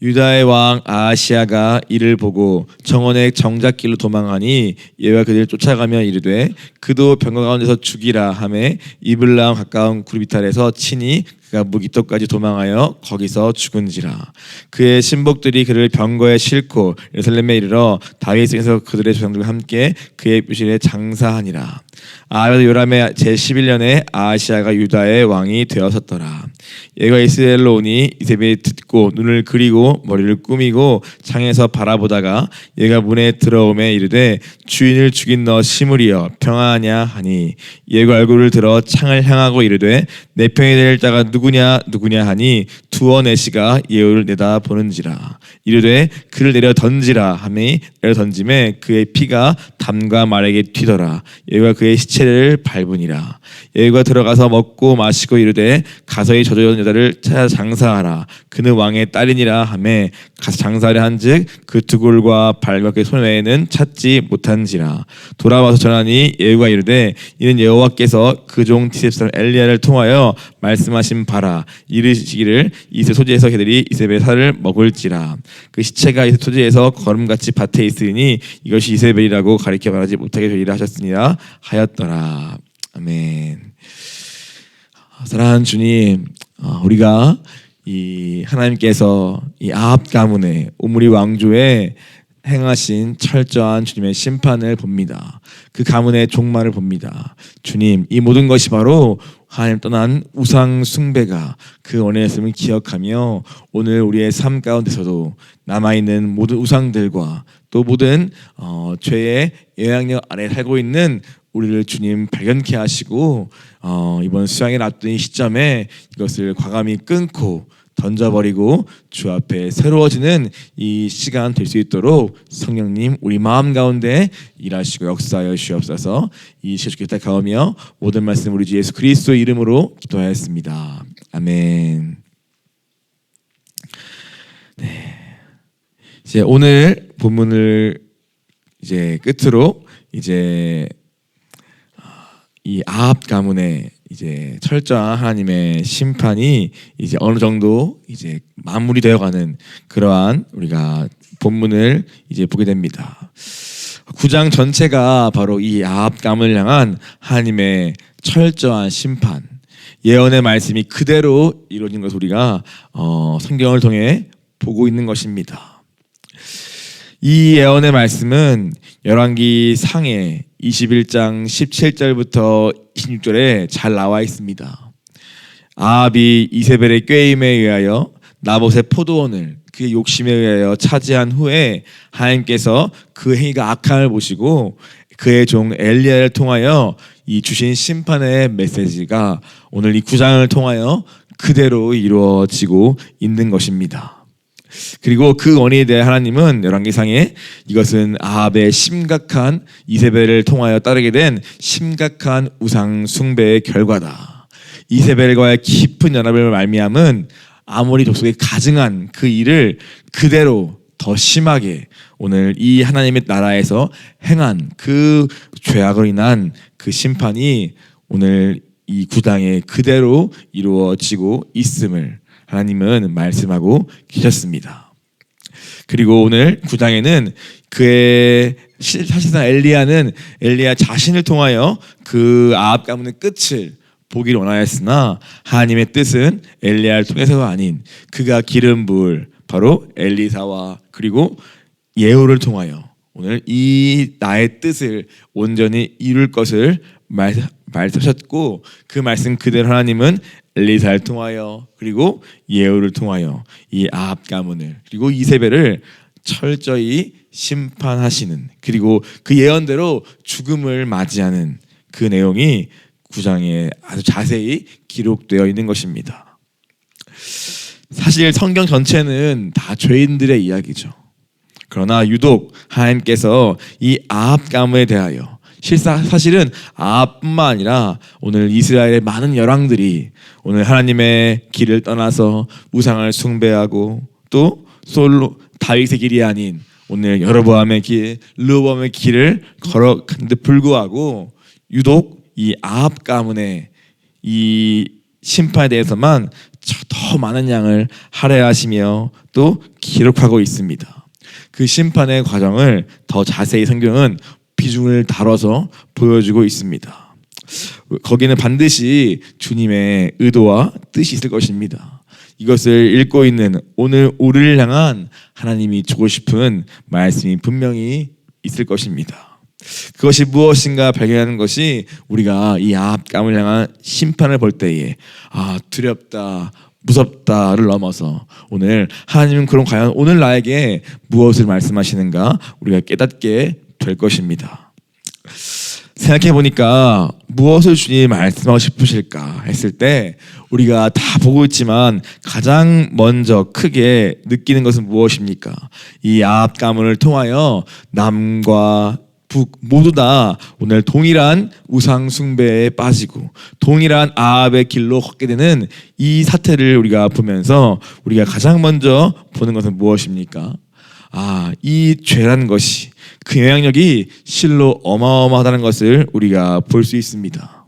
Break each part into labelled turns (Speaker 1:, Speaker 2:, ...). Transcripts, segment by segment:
Speaker 1: 유다의 왕 아하시야가 이를 보고 정원의 정작길로 도망하니 예후가 그들을 쫓아가며 이르되 그도 병거 가운데서 죽이라 하매 이블람 가까운 구르비탈에서 치니 그가 무기토까지 도망하여 거기서 죽은지라. 그의 신복들이 그를 병거에 싣고 예루살렘에 이르러 다윗에서 그들의 조상들과 함께 그의 묘실에 장사하니라. 아하스 요람의 제11년에 아하시야가 유다의 왕이 되었었더라. 예후가 이스라엘로 오니 이세벨이 듣고 눈을 그리고 머리를 꾸미고 창에서 바라보다가 예후가 문에 들어오매 이르되 주인을 죽인 너 시므리여 평안하냐 하니 예후가 얼굴을 들어 창을 향하고 이르되 내 편이 될 자가 누구냐 하니 두어 내시가 예후를 내다보는지라. 이르되 그를 내려 던지라 하매 내려 던짐에 그의 피가 담과 말에게 튀더라. 예후가 그의 시체를 밟으니라. 예후가 들어가서 먹고 마시고 이르되 가서이 젖어있는 여자를 찾아 장사하라. 그는 왕의 딸이니라 하매 가서 장사를 한즉 그 두골과 발과 그의 손 외에는 찾지 못한지라. 돌아와서 전하니 예후가 이르되 이는 여호와께서 그 종 디셉 사람 엘리야를 통하여 말씀하신 바라. 이르시기를 이세 소지에서 그들이 이세벨의 살을 먹을지라. 그 시체가 이세 소지에서 거름같이 밭에 있으니 이것이 이세벨이라고 가리켜 말하지 못하게 되리라 하셨으니라 하였더라. 아멘. 사랑하는 주님, 우리가 이 하나님께서 이 아합 가문의 오므리 왕조에 행하신 철저한 주님의 심판을 봅니다. 그 가문의 종말을 봅니다. 주님, 이 모든 것이 바로 하나님 떠난 우상 숭배가 그 원인이었음을 기억하며 오늘 우리의 삶 가운데서도 남아있는 모든 우상들과 또 모든 죄의 영향력 아래 살고 있는 우리를 주님 발견케 하시고 이번 수양을 앞둔 이 시점에 이것을 과감히 끊고 던져버리고 주 앞에 새로워지는 이 시간 될 수 있도록 성령님 우리 마음 가운데 일하시고 역사하여 주옵소서. 이 시간 주께 부탁하오며 모든 말씀 우리 주 예수 그리스도의 이름으로 기도하였습니다. 아멘. 네. 이제 오늘 본문을 이제 끝으로 이제 이 아합 가문의 이제 철저한 하나님의 심판이 이제 어느 정도 이제 마무리되어가는 그러한 우리가 본문을 이제 보게 됩니다. 9장 전체가 바로 이 아합 가문을 향한 하나님의 철저한 심판, 예언의 말씀이 그대로 이루어진 것을 우리가 성경을 통해 보고 있는 것입니다. 이 예언의 말씀은 열왕기 상해 21장 17절부터 26절에 잘 나와 있습니다. 아합이 이세벨의 꾀임에 의하여 나봇의 포도원을 그의 욕심에 의하여 차지한 후에 하나님께서 그 행위가 악함을 보시고 그의 종 엘리야를 통하여 이 주신 심판의 메시지가 오늘 이 9장을 통하여 그대로 이루어지고 있는 것입니다. 그리고 그 원인에 대해 하나님은 열왕기상에 이것은 아합의 심각한 이세벨을 통하여 따르게 된 심각한 우상 숭배의 결과다. 이세벨과의 깊은 연합을 말미암은 아모리 족속에 가증한 그 일을 그대로 더 심하게 오늘 이 하나님의 나라에서 행한 그 죄악으로 인한 그 심판이 오늘 이 9장에 그대로 이루어지고 있음을 하나님은 말씀하고 계셨습니다. 그리고 오늘 9장에는 그의 사실상 엘리야 자신을 통하여 그 아합 가문의 끝을 보기를 원하였으나 하나님의 뜻은 엘리야를 통해서가 아닌 그가 기름 부을 바로 엘리사와 그리고 예후를 통하여 오늘 이 나의 뜻을 온전히 이룰 것을 말씀하셨고 그 말씀 그대로 하나님은 엘리사를 통하여 그리고 예후를 통하여 이 아합 가문을 그리고 이세벨을 철저히 심판하시는 그리고 그 예언대로 죽음을 맞이하는 그 내용이 9장에 아주 자세히 기록되어 있는 것입니다. 사실 성경 전체는 다 죄인들의 이야기죠. 그러나 유독 하나님께서 이 아합 가문에 대하여 사실은 아합뿐만 아니라 오늘 이스라엘의 많은 열왕들이 오늘 하나님의 길을 떠나서 우상을 숭배하고 또 솔로 다윗의 길이 아닌 오늘 여로보암의 길, 르호보암의 길을 걸어간데 불구하고 유독 이 아합 가문의 이 심판에 대해서만 더 많은 양을 할애하시며 또 기록하고 있습니다. 그 심판의 과정을 더 자세히 성경은 비중을 다뤄서 보여주고 있습니다. 거기는 반드시 주님의 의도와 뜻이 있을 것입니다. 이것을 읽고 있는 오늘 우리를 향한 하나님이 주고 싶은 말씀이 분명히 있을 것입니다. 그것이 무엇인가 발견하는 것이 우리가 이 아합감을 향한 심판을 볼 때에 두렵다, 무섭다를 넘어서 오늘 하나님은 그럼 과연 오늘 나에게 무엇을 말씀하시는가 우리가 깨닫게 될 것입니다. 생각해 보니까 무엇을 주님이 말씀하고 싶으실까 했을 때 우리가 다 보고 있지만 가장 먼저 크게 느끼는 것은 무엇입니까? 이 아합 가문을 통하여 남과 북 모두 다 오늘 동일한 우상 숭배에 빠지고 동일한 아합의 길로 걷게 되는 이 사태를 우리가 보면서 우리가 가장 먼저 보는 것은 무엇입니까? 이 죄라는 것이 그 영향력이 실로 어마어마하다는 것을 우리가 볼 수 있습니다.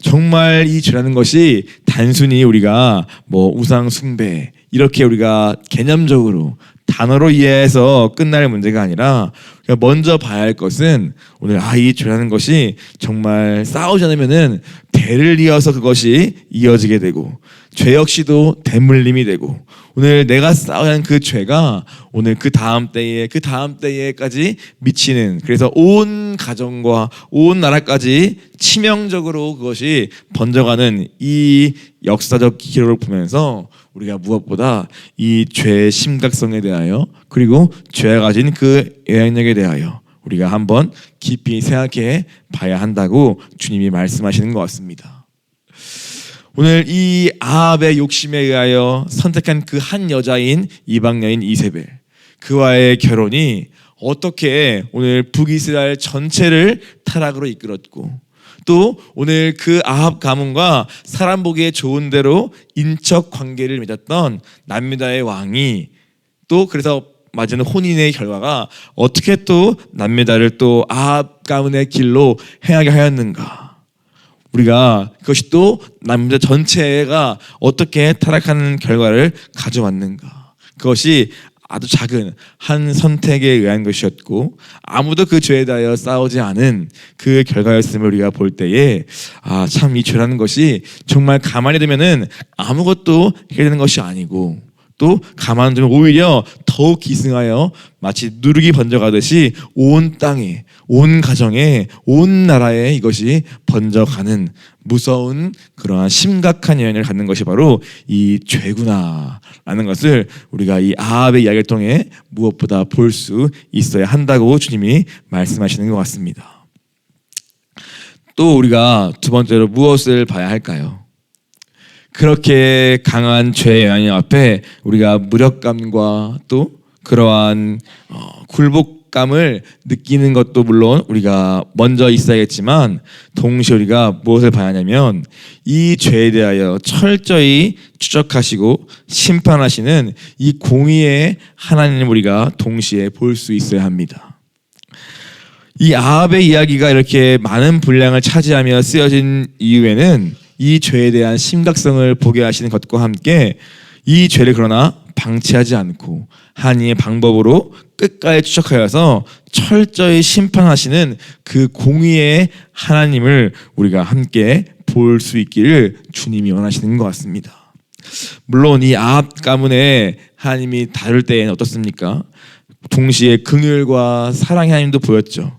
Speaker 1: 정말 이 죄라는 것이 단순히 우리가 우상 숭배 이렇게 우리가 개념적으로 단어로 이해해서 끝날 문제가 아니라 먼저 봐야 할 것은 오늘 이 죄라는 것이 정말 싸우지 않으면은 대를 이어서 그것이 이어지게 되고 죄 역시도 대물림이 되고 오늘 내가 싸워야 하는 그 죄가 오늘 그 다음 때에까지 미치는 그래서 온 가정과 온 나라까지 치명적으로 그것이 번져가는 이 역사적 기록을 보면서 우리가 무엇보다 이 죄의 심각성에 대하여 그리고 죄가 가진 그 영향력에 대하여 우리가 한번 깊이 생각해 봐야 한다고 주님이 말씀하시는 것 같습니다. 오늘 이 아합의 욕심에 의하여 선택한 그 한 여자인 이방 여인 이세벨 그와의 결혼이 어떻게 오늘 북이스라엘 전체를 타락으로 이끌었고 또 오늘 그 아합 가문과 사람 보기에 좋은 대로 인척 관계를 맺었던 남유다의 왕이 또 그래서 맞은 혼인의 결과가 어떻게 또 남유다를 또 아합 가문의 길로 행하게 하였는가? 우리가 그것이 또 남유다 전체가 어떻게 타락하는 결과를 가져왔는가? 그것이 아주 작은 한 선택에 의한 것이었고 아무도 그 죄에 대하여 싸우지 않은 그 결과였음을 우리가 볼 때에 참 이 죄라는 것이 정말 가만히 두면은 아무것도 해결되는 것이 아니고 또 가만히 두면 오히려 더욱 기승하여 마치 누룩이 번져가듯이 온 땅에 온 가정에 온 나라에 이것이 번져가는 무서운 그러한 심각한 영향을 갖는 것이 바로 이 죄구나라는 것을 우리가 이 아합의 이야기를 통해 무엇보다 볼 수 있어야 한다고 주님이 말씀하시는 것 같습니다. 또 우리가 두 번째로 무엇을 봐야 할까요? 그렇게 강한 죄의 영향 앞에 우리가 무력감과 또 그러한 굴복감을 느끼는 것도 물론 우리가 먼저 있어야겠지만 동시에 우리가 무엇을 봐야 하냐면 이 죄에 대하여 철저히 추적하시고 심판하시는 이 공의의 하나님을 우리가 동시에 볼 수 있어야 합니다. 이 아합의 이야기가 이렇게 많은 분량을 차지하며 쓰여진 이유에는 이 죄에 대한 심각성을 보게 하시는 것과 함께 이 죄를 그러나 방치하지 않고 하나님의 방법으로 끝까지 추적하여서 철저히 심판하시는 그 공의의 하나님을 우리가 함께 볼 수 있기를 주님이 원하시는 것 같습니다. 물론 이 아합 가문에 하나님이 다룰 때에는 어떻습니까? 동시에 긍휼과 사랑의 하나님도 보였죠.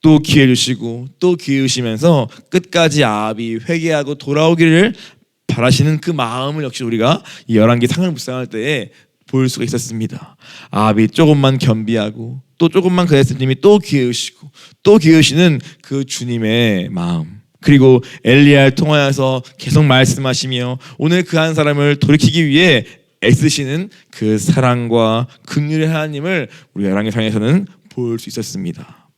Speaker 1: 또 기회 주시고 또 기회 주시면서 끝까지 아합이 회개하고 돌아오기를 바라시는 그 마음을 역시 우리가 이 열왕기 상을 묵상할 때에 볼 수가 있었습니다. 아합이 조금만 겸비하고 또 조금만 그랬을 님이 또 기회 주시고 또 기회 주시는 그 주님의 마음 그리고 엘리야를 통하여서 계속 말씀하시며 오늘 그 한 사람을 돌이키기 위해 애쓰시는 그 사랑과 긍휼의 하나님을 우리가 열왕기 상에서는 볼 수 있었습니다.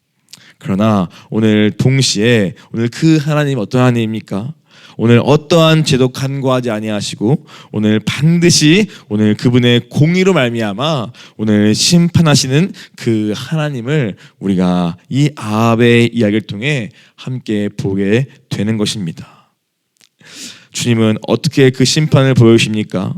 Speaker 1: 그러나 오늘 동시에 오늘 그 하나님 어떤 하나님입니까? 오늘 어떠한 죄도 간과하지 아니하시고 오늘 반드시 오늘 그분의 공의로 말미암아 오늘 심판하시는 그 하나님을 우리가 이 아합의 이야기를 통해 함께 보게 되는 것입니다. 주님은 어떻게 그 심판을 보여주십니까?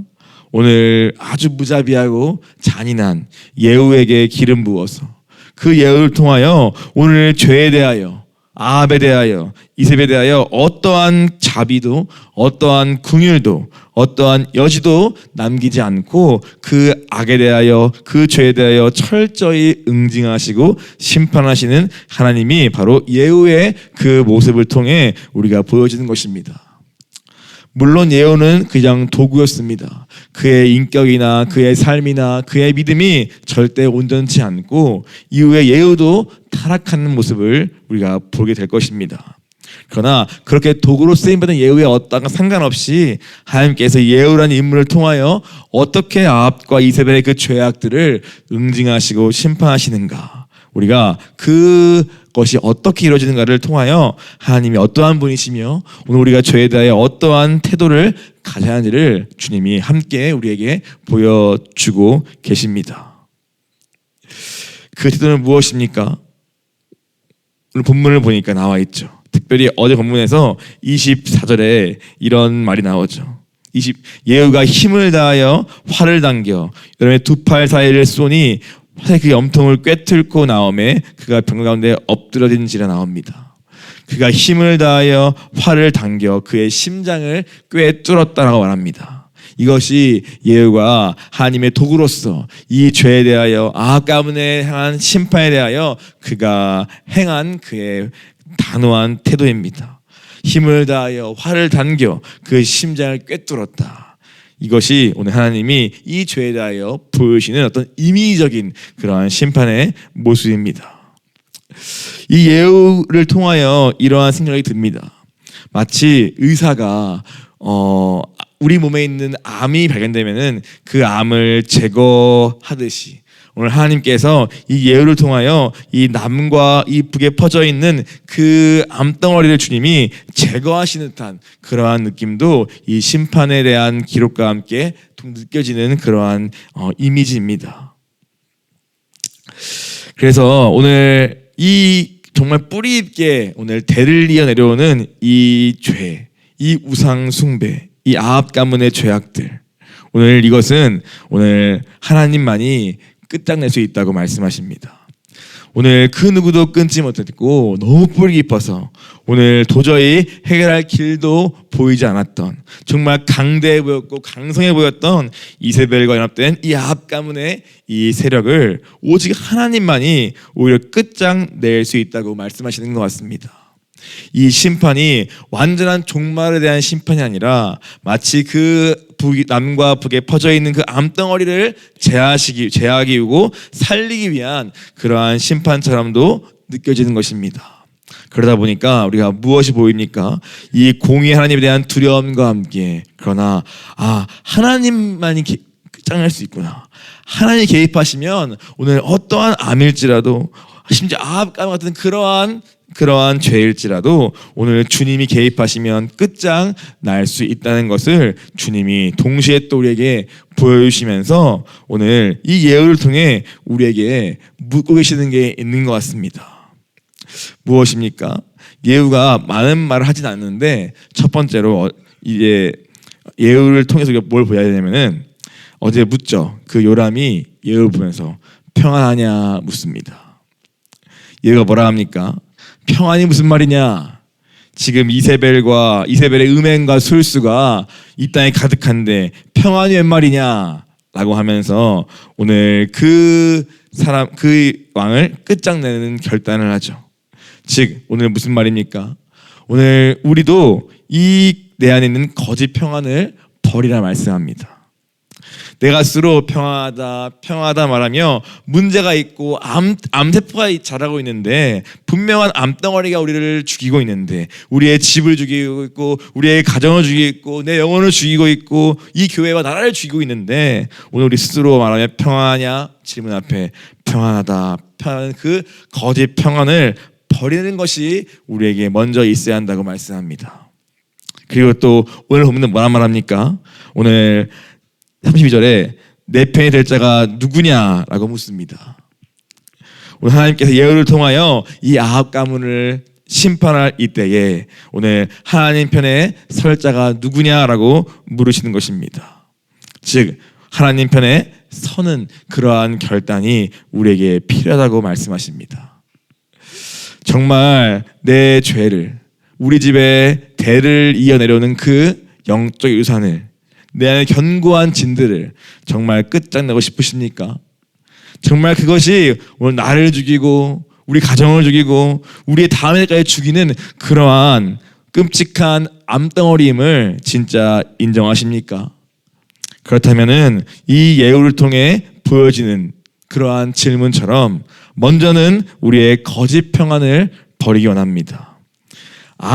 Speaker 1: 오늘 아주 무자비하고 잔인한 예후에게 기름 부어서 그 예후를 통하여 오늘 죄에 대하여, 아합에 대하여, 이세벨에 대하여 어떠한 자비도, 어떠한 긍휼도, 어떠한 여지도 남기지 않고 그 악에 대하여, 그 죄에 대하여 철저히 응징하시고 심판하시는 하나님이 바로 예후의 그 모습을 통해 우리가 보여지는 것입니다. 물론 예후는 그냥 도구였습니다. 그의 인격이나 그의 삶이나 그의 믿음이 절대 온전치 않고 이후에 예후도 타락하는 모습을 우리가 보게 될 것입니다. 그러나 그렇게 도구로 쓰임받은 예후의 어떠한 상관없이 하나님께서 예후라는 인물을 통하여 어떻게 아합과 이세벨의 그 죄악들을 응징하시고 심판하시는가, 우리가 그것이 어떻게 이루어지는가를 통하여 하나님이 어떠한 분이시며 오늘 우리가 죄에 대하여 어떠한 태도를 가져야 하는지를 주님이 함께 우리에게 보여주고 계십니다. 그 태도는 무엇입니까? 오늘 본문을 보니까 나와 있죠. 특별히 어제 본문에서 24절에 이런 말이 나오죠. 예후가 힘을 다하여 활을 당겨 여름의 두 팔 사이를 쏘니 그 염통을 꿰뚫고 나오매 그가 병 가운데 엎드러진지라 나옵니다. 그가 힘을 다하여 활을 당겨 그의 심장을 꿰뚫었다라고 말합니다. 이것이 예후가 하나님의 도구로서 이 죄에 대하여, 아합 가문에 향한 심판에 대하여 그가 행한 그의 단호한 태도입니다. 힘을 다하여 활을 당겨 그의 심장을 꿰뚫었다. 이것이 오늘 하나님이 이 죄에 대하여 보여주시는 어떤 임의적인 그러한 심판의 모습입니다. 이 예후를 통하여 이러한 생각이 듭니다. 마치 의사가 우리 몸에 있는 암이 발견되면은 그 암을 제거하듯이 오늘 하나님께서 이 예후를 통하여 이 남과 이 북에 퍼져 있는 그 암덩어리를 주님이 제거하시는 듯한 그러한 느낌도 이 심판에 대한 기록과 함께 느껴지는 그러한 이미지입니다. 그래서 오늘 이 정말 뿌리 있게 오늘 대를 이어 내려오는 이 죄, 이 우상 숭배, 이 아합 가문의 죄악들, 오늘 이것은 오늘 하나님만이 끝장낼 수 있다고 말씀하십니다. 오늘 그 누구도 끊지 못했고 너무 뿌리 깊어서 오늘 도저히 해결할 길도 보이지 않았던, 정말 강대해 보였고 강성해 보였던 이세벨과 연합된 이 아합 가문의 이 세력을 오직 하나님만이 오히려 끝장낼 수 있다고 말씀하시는 것 같습니다. 이 심판이 완전한 종말에 대한 심판이 아니라 마치 그 남과 북에 퍼져 있는 그 암덩어리를 제하기고 살리기 위한 그러한 심판처럼도 느껴지는 것입니다. 그러다 보니까 우리가 무엇이 보입니까? 이 공의 하나님에 대한 두려움과 함께, 그러나 하나님만이 끝장낼 수 있구나, 하나님이 개입하시면 오늘 어떠한 암일지라도, 심지어 아합 가문 같은 그러한 죄일지라도 오늘 주님이 개입하시면 끝장 날 수 있다는 것을 주님이 동시에 또 우리에게 보여주시면서 오늘 이 예후를 통해 우리에게 묻고 계시는 게 있는 것 같습니다. 무엇입니까? 예후가 많은 말을 하진 않는데 첫 번째로 이제 예후를 통해서 우리가 뭘 보여야 되냐면은, 어제 묻죠. 그 요람이 예후를 보면서 평안하냐 묻습니다. 예후가 뭐라 합니까? 평안이 무슨 말이냐? 지금 이세벨의 음행과 술수가 이 땅에 가득한데 평안이 웬 말이냐? 라고 하면서 오늘 그 왕을 끝장내는 결단을 하죠. 즉 오늘 무슨 말입니까? 오늘 우리도 이 내 안에 있는 거짓 평안을 버리라 말씀합니다. 내가 스스로 평안하다 말하며 문제가 있고 암세포가 자라고 있는데, 분명한 암덩어리가 우리를 죽이고 있는데, 우리의 집을 죽이고 있고 우리의 가정을 죽이고 있고 내 영혼을 죽이고 있고 이 교회와 나라를 죽이고 있는데, 오늘 우리 스스로 말하며 평안하냐 질문 앞에 평안하다, 그 거짓 평안을 버리는 것이 우리에게 먼저 있어야 한다고 말씀합니다. 그리고 또 오늘 보면 뭐라 말합니까? 오늘 32절에 내 편이 될 자가 누구냐라고 묻습니다. 오늘 하나님께서 예후를 통하여 이 아합 가문을 심판할 이때에 오늘 하나님 편에 설 자가 누구냐라고 물으시는 것입니다. 즉 하나님 편에 서는 그러한 결단이 우리에게 필요하다고 말씀하십니다. 정말 내 죄를, 우리 집에 대를 이어내려오는 그 영적 유산을, 내 안에 견고한 진들을 정말 끝장내고 싶으십니까? 정말 그것이 오늘 나를 죽이고 우리 가정을 죽이고 우리의 다음 해까지 죽이는 그러한 끔찍한 암덩어리임을 진짜 인정하십니까? 그렇다면은 이 예우를 통해 보여지는 그러한 질문처럼 먼저는 우리의 거짓 평안을 버리기 원합니다.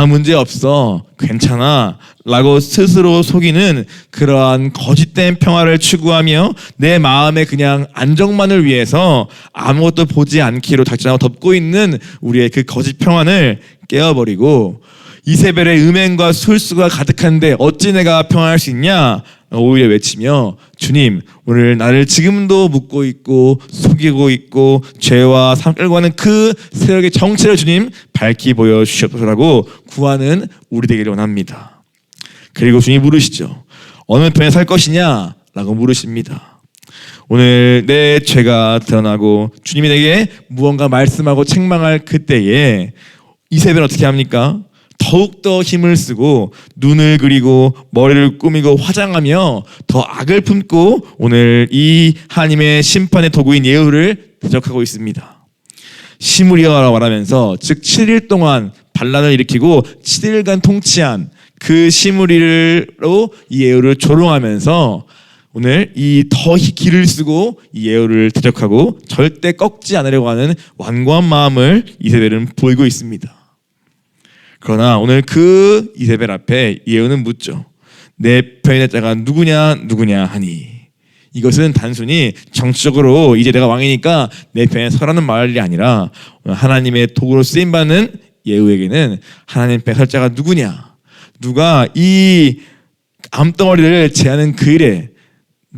Speaker 1: 문제 없어, 괜찮아 라고 스스로 속이는 그러한 거짓된 평화를 추구하며 내 마음의 그냥 안정만을 위해서 아무것도 보지 않기로 작정하고 덮고 있는 우리의 그 거짓 평안을 깨어버리고 이세벨의 음행과 술수가 가득한데 어찌 내가 평안할 수 있냐 오히려 외치며 주님 오늘 나를 지금도 묶고 있고 속이고 있고 죄와 삶 끌고 가는 그 세력의 정체를 주님 밝히 보여주시옵소서라고 구하는 우리 되기를 원합니다. 그리고 주님 물으시죠. 어느 편에 살 것이냐 라고 물으십니다. 오늘 내 죄가 드러나고 주님이 내게 무언가 말씀하고 책망할 그때에 이세벨은 어떻게 합니까? 더욱더 힘을 쓰고 눈을 그리고 머리를 꾸미고 화장하며 더 악을 품고 오늘 이 하나님의 심판의 도구인 예후를 대적하고 있습니다. 시므리아라고 말하면서 즉 7일 동안 반란을 일으키고 7일간 통치한 그 시므리로 이 예후를 조롱하면서 오늘 이 더 기를 쓰고 이 예후를 대적하고 절대 꺾지 않으려고 하는 완고한 마음을 이세벨은 보이고 있습니다. 그러나 오늘 그 이세벨 앞에 예후는 묻죠. 내 편의 자가 누구냐 하니. 이것은 단순히 정치적으로 이제 내가 왕이니까 내 편에 서라는 말이 아니라 하나님의 도구로 쓰임받는 예후에게는 하나님 편에 설 자가 누구냐, 누가 이 암덩어리를 제하는 그 일에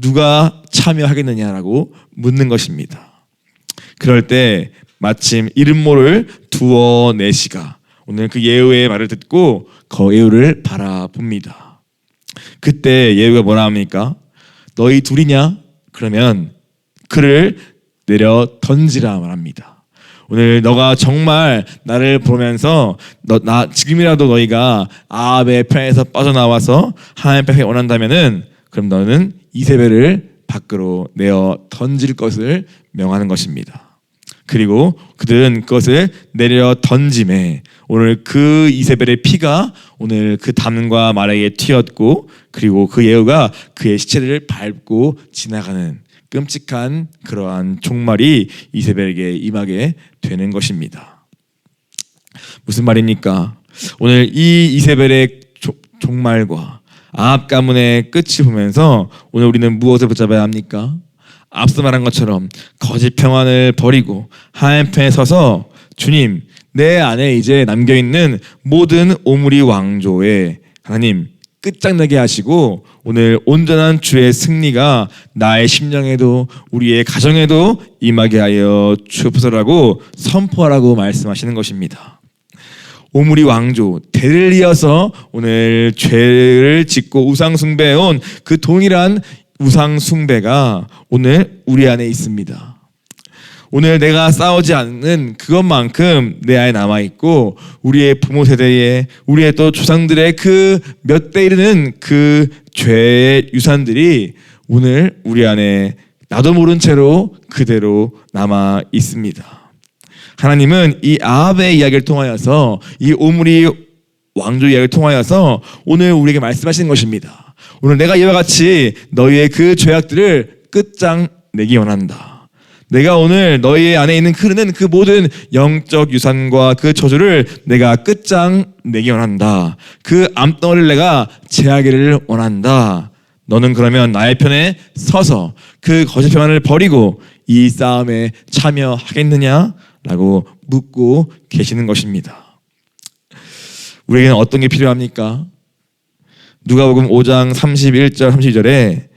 Speaker 1: 누가 참여하겠느냐라고 묻는 것입니다. 그럴 때 마침 이름 모를 두어 네시가 오늘 그 예후의 말을 듣고 그 예후를 바라봅니다. 그때 예후가 뭐라 합니까? 너희 둘이냐? 그러면 그를 내려 던지라 말합니다. 오늘 너가 정말 나를 보면서 지금이라도 너희가 아합의 편에서 빠져나와서 하나님 편에 원한다면은 그럼 너는 이세벨을 밖으로 내어 던질 것을 명하는 것입니다. 그리고 그들은 그것을 내려 던짐에 오늘 그 이세벨의 피가 오늘 그 담과 마라에 튀었고 그리고 그 예후가 그의 시체를 밟고 지나가는 끔찍한 그러한 종말이 이세벨에게 임하게 되는 것입니다. 무슨 말입니까? 오늘 이 이세벨의 종말과 아합 가문의 끝이 보면서 오늘 우리는 무엇을 붙잡아야 합니까? 앞서 말한 것처럼 거짓 평안을 버리고 하나님 편에 서서 주님 내 안에 이제 남겨있는 모든 오므리 왕조에 하나님 끝장나게 하시고 오늘 온전한 주의 승리가 나의 심령에도 우리의 가정에도 임하게 하여 주옵소서라고 선포하라고 말씀하시는 것입니다. 오므리 왕조 대를 이어서 오늘 죄를 짓고 우상 숭배해온 그 동일한 우상 숭배가 오늘 우리 안에 있습니다. 오늘 내가 싸우지 않는 그것만큼 내 안에 남아있고 우리의 부모 세대에 우리의 또 조상들의 그 몇 대 이르는 그 죄의 유산들이 오늘 우리 안에 나도 모른 채로 그대로 남아 있습니다. 하나님은 이 아합의 이야기를 통하여서 이 오므리 왕조 이야기를 통하여서 오늘 우리에게 말씀하시는 것입니다. 오늘 내가 이와 같이 너희의 그 죄악들을 끝장내기 원한다. 내가 오늘 너희 안에 있는 흐르는 그 모든 영적 유산과 그 저주를 내가 끝장내기 원한다. 그 암덩어리를 내가 제하기를 원한다. 너는 그러면 나의 편에 서서 그 거짓 평안을 버리고 이 싸움에 참여하겠느냐라고 묻고 계시는 것입니다. 우리에게는 어떤 게 필요합니까? 누가복음 5장 31절 32절에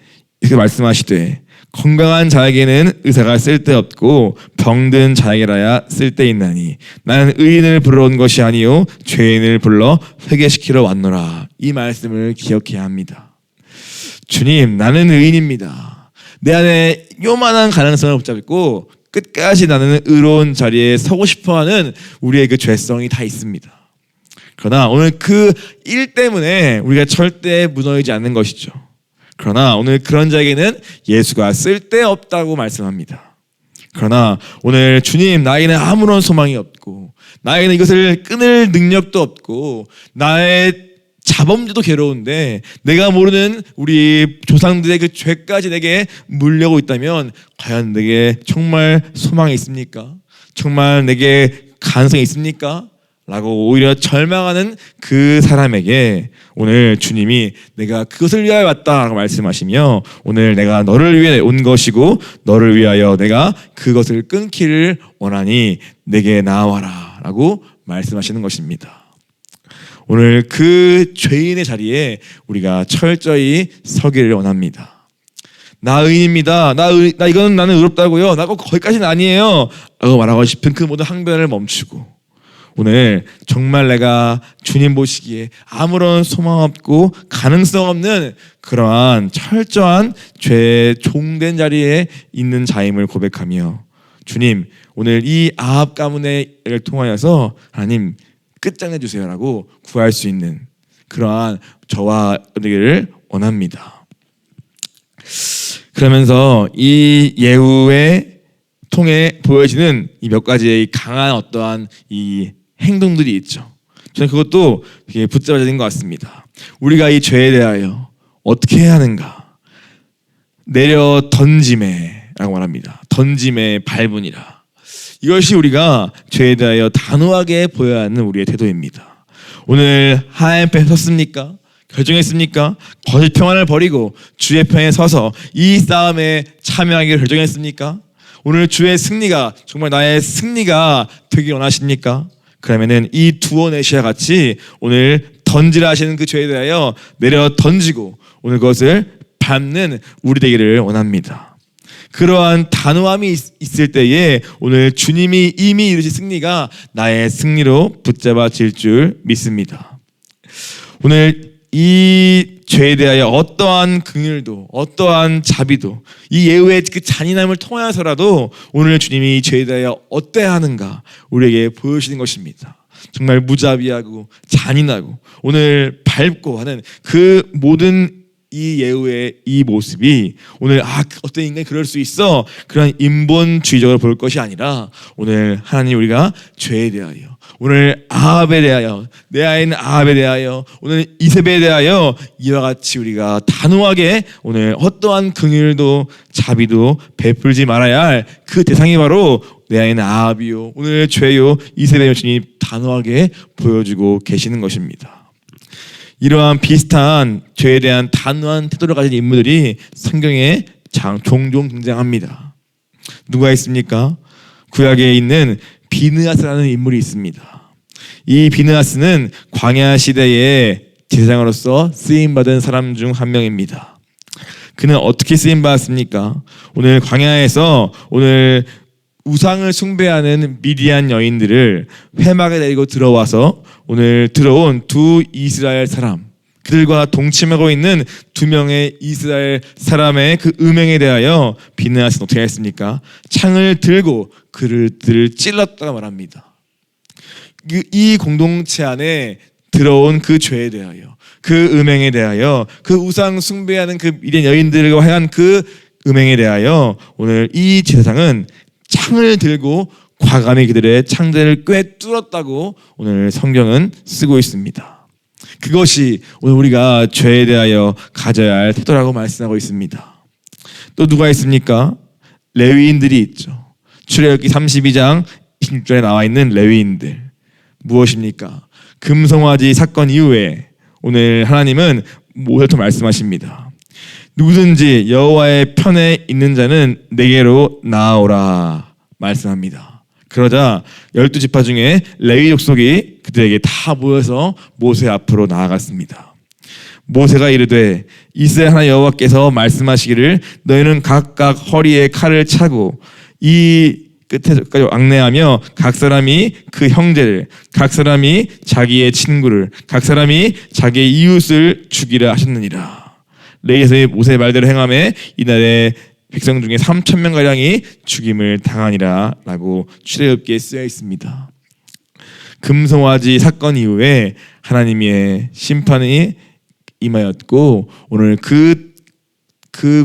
Speaker 1: 이렇게 말씀하시되 건강한 자에게는 의사가 쓸데없고 병든 자에게라야 쓸데있나니 나는 의인을 부르러 온 것이 아니요 죄인을 불러 회개시키러 왔노라. 이 말씀을 기억해야 합니다. 주님, 나는 의인입니다. 내 안에 요만한 가능성을 붙잡고 끝까지 나는 의로운 자리에 서고 싶어하는 우리의 그 죄성이 다 있습니다. 그러나 오늘 그 일 때문에 우리가 절대 무너지지 않는 것이죠. 그러나 오늘 그런 자에게는 예수가 쓸데없다고 말씀합니다. 그러나 오늘 주님, 나에게는 아무런 소망이 없고 나에게는 이것을 끊을 능력도 없고 나의 자범죄도 괴로운데 내가 모르는 우리 조상들의 그 죄까지 내게 물려오고 있다면 과연 내게 정말 소망이 있습니까? 정말 내게 가능성이 있습니까? 라고 오히려 절망하는 그 사람에게 오늘 주님이 내가 그것을 위하여 왔다라고 말씀하시며 오늘 내가 너를 위해 온 것이고 너를 위하여 내가 그것을 끊기를 원하니 내게 나와라 라고 말씀하시는 것입니다. 오늘 그 죄인의 자리에 우리가 철저히 서기를 원합니다. 나 의인입니다. 이거는 나는 의롭다고요. 나 꼭 거기까지는 아니에요. 라고 말하고 싶은 그 모든 항변을 멈추고 오늘 정말 내가 주님 보시기에 아무런 소망 없고 가능성 없는 그러한 철저한 죄의 종된 자리에 있는 자임을 고백하며 주님, 오늘 이 아합 가문을 통하여서 하나님 끝장내 주세요라고 구할 수 있는 그러한 저와 되기를 원합니다. 그러면서 이 예후의 통해 보여지는 이 몇 가지의 강한 어떠한 이 행동들이 있죠. 저는 그것도 되게 붙잡아진 것 같습니다. 우리가 이 죄에 대하여 어떻게 해야 하는가? 내려 던짐에라고 말합니다. 던짐에 밟으니라. 이것이 우리가 죄에 대하여 단호하게 보여야 하는 우리의 태도입니다. 오늘 하나님 편에 섰습니까? 결정했습니까? 거짓 평안을 버리고 주의 편에 서서 이 싸움에 참여하기를 결정했습니까? 오늘 주의 승리가 정말 나의 승리가 되기 원하십니까? 그러면은 이 두어내시와 같이 오늘 던지라 하시는 그 죄에 대하여 내려 던지고 오늘 그것을 밟는 우리 되기를 원합니다. 그러한 단호함이 있을 때에 오늘 주님이 이미 이루신 승리가 나의 승리로 붙잡아질 줄 믿습니다. 오늘 이 죄에 대하여 어떠한 긍휼도 어떠한 자비도 이 예후의 그 잔인함을 통하여서라도 오늘 주님이 이 죄에 대하여 어때야 하는가 우리에게 보여주시는 것입니다. 정말 무자비하고 잔인하고 오늘 밟고 하는 그 모든 이 예후의 이 모습이 오늘 어떤 인간이 그럴 수 있어 그런 인본주의적으로 볼 것이 아니라 오늘 하나님 우리가 죄에 대하여 오늘 아합에 대하여 내 안에 있는 아합에 대하여 오늘 이세벨에 대하여 이와 같이 우리가 단호하게 오늘 어떠한 긍휼도 자비도 베풀지 말아야 할 그 대상이 바로 내 안에 있는 아합이요 오늘 죄요 이세벨 주님 단호하게 보여주고 계시는 것입니다. 이러한 비슷한 죄에 대한 단호한 태도를 가진 인물들이 성경에 종종 등장합니다. 누가 있습니까? 구약에 있는 비느하스라는 인물이 있습니다. 이 비느하스는 광야 시대의 제사장으로서 쓰임받은 사람 중 한 명입니다. 그는 어떻게 쓰임받았습니까? 오늘 광야에서 오늘 우상을 숭배하는 미디안 여인들을 회막에 데리고 들어와서 오늘 들어온 두 이스라엘 사람 그들과 동침하고 있는 두 명의 이스라엘 사람의 그 음행에 대하여 비느하스는 어떻게 했습니까? 창을 들고 그들을 찔렀다고 말합니다. 이 공동체 안에 들어온 그 죄에 대하여 그 음행에 대하여 그 우상 숭배하는 그 미디안 여인들과 행한 그 음행에 대하여 오늘 이 제사장은 창을 들고 과감히 그들의 창들을 꿰뚫었다고 오늘 성경은 쓰고 있습니다. 그것이 오늘 우리가 죄에 대하여 가져야 할 태도라고 말씀하고 있습니다. 또 누가 있습니까? 레위인들이 있죠. 출애굽기 32장 26절에 나와 있는 레위인들 무엇입니까? 금송아지 사건 이후에 오늘 하나님은 모세한테 말씀하십니다. 누구든지 여호와의 편에 있는 자는 내게로 나아오라 말씀합니다. 그러자 12지파 중에 레위 족속이 그들에게 다 모여서 모세 앞으로 나아갔습니다. 모세가 이르되 이스라엘 하나님 여호와께서 말씀하시기를 너희는 각각 허리에 칼을 차고 이 끝에까지 왕래하며 각 사람이 그 형제를, 각 사람이 자기의 친구를, 각 사람이 자기의 이웃을 죽이라 하셨느니라. 레위에서의 모세의 말대로 행함에 이날에 백성 중에 3,000명 가량이 죽임을 당하니라 라고 출애굽기에 쓰여 있습니다. 금송아지 사건 이후에 하나님의 심판이 임하였고, 오늘 그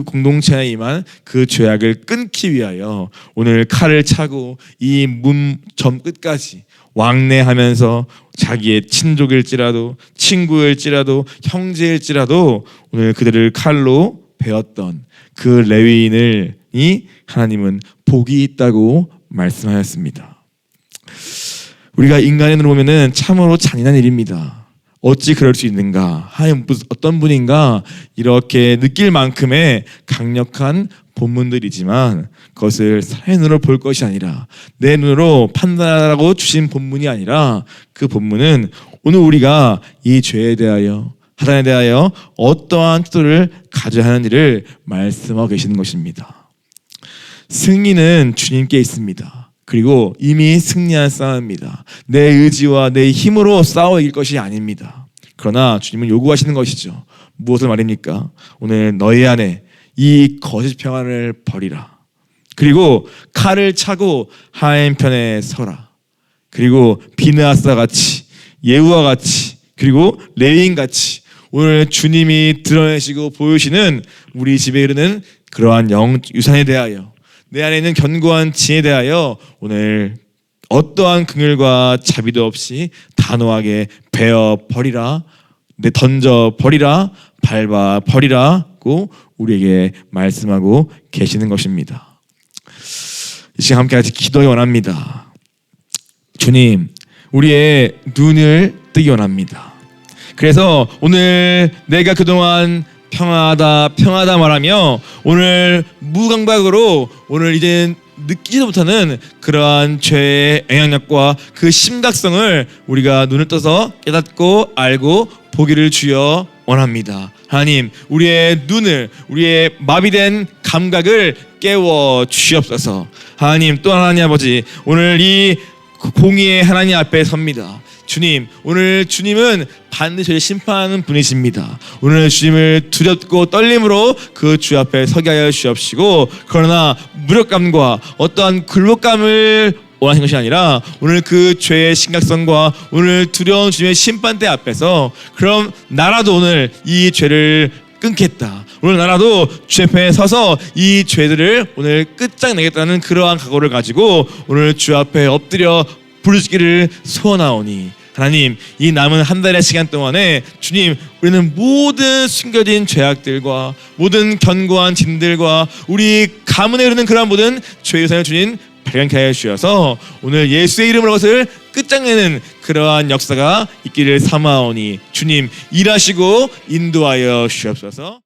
Speaker 1: 공동체에 임한 그 죄악을 끊기 위하여 오늘 칼을 차고 이 문점 끝까지 왕래하면서 자기의 친족일지라도 친구일지라도 형제일지라도 오늘 그들을 칼로 베었던 그 레위인이 하나님은 복이 있다고 말씀하였습니다. 우리가 인간의 눈으로 보면은 참으로 잔인한 일입니다. 어찌 그럴 수 있는가? 하나님 어떤 분인가? 이렇게 느낄 만큼의 강력한 본문들이지만 그것을 사람의 눈으로 볼 것이 아니라 내 눈으로 판단하라고 주신 본문이 아니라 그 본문은 오늘 우리가 이 죄에 대하여 하단에 대하여 어떠한 태도를 가져야 하는지를 말씀하고 계시는 것입니다. 승리는 주님께 있습니다. 그리고 이미 승리한 싸움입니다. 내 의지와 내 힘으로 싸워 이길 것이 아닙니다. 그러나 주님은 요구하시는 것이죠. 무엇을 말입니까? 오늘 너희 안에 이 거짓 평안을 버리라. 그리고 칼을 차고 하나님 편에 서라. 그리고 비느하스와 같이, 예후와 같이, 그리고 레위인 같이 오늘 주님이 드러내시고 보여주시는 우리 집에 이르는 그러한 유산에 대하여, 내 안에 있는 견고한 지혜에 대하여 오늘 어떠한 긍휼과 자비도 없이 단호하게 베어 버리라, 던져 버리라, 밟아 버리라고 우리에게 말씀하고 계시는 것입니다. 이 시간 함께 같이 기도해 원합니다. 주님, 우리의 눈을 뜨기 원합니다. 그래서 오늘 내가 그동안 평하다 말하며 오늘 무감각으로 오늘 이제 느끼지도 못하는 그러한 죄의 영향력과 그 심각성을 우리가 눈을 떠서 깨닫고 알고 보기를 주여 원합니다. 하나님, 우리의 눈을, 우리의 마비된 감각을 깨워 주시옵소서. 하나님, 또 하나님 아버지, 오늘 이 공의의 하나님 앞에 섭니다. 주님, 오늘 주님은 반드시 저를 심판하는 분이십니다. 오늘 주님을 두렵고 떨림으로 그 주 앞에 서게 하여 주옵시고, 그러나 무력감과 어떠한 굴복감을 원하신 것이 아니라 오늘 그 죄의 심각성과 오늘 두려운 주님의 심판대 앞에서 그럼 나라도 오늘 이 죄를 끊겠다. 오늘 나라도 주 앞에 서서 이 죄들을 오늘 끝장내겠다는 그러한 각오를 가지고 오늘 주 앞에 엎드려 부르짖기를 소원하오니, 하나님, 이 남은 한 달의 시간 동안에 주님, 우리는 모든 숨겨진 죄악들과 모든 견고한 짐들과 우리 가문에 이르는 그러한 모든 죄의 유산을 주님 발견케 하여 주셔서 오늘 예수의 이름으로 것을 끝장내는 그러한 역사가 있기를 사모하오니 주님, 일하시고 인도하여 주옵소서.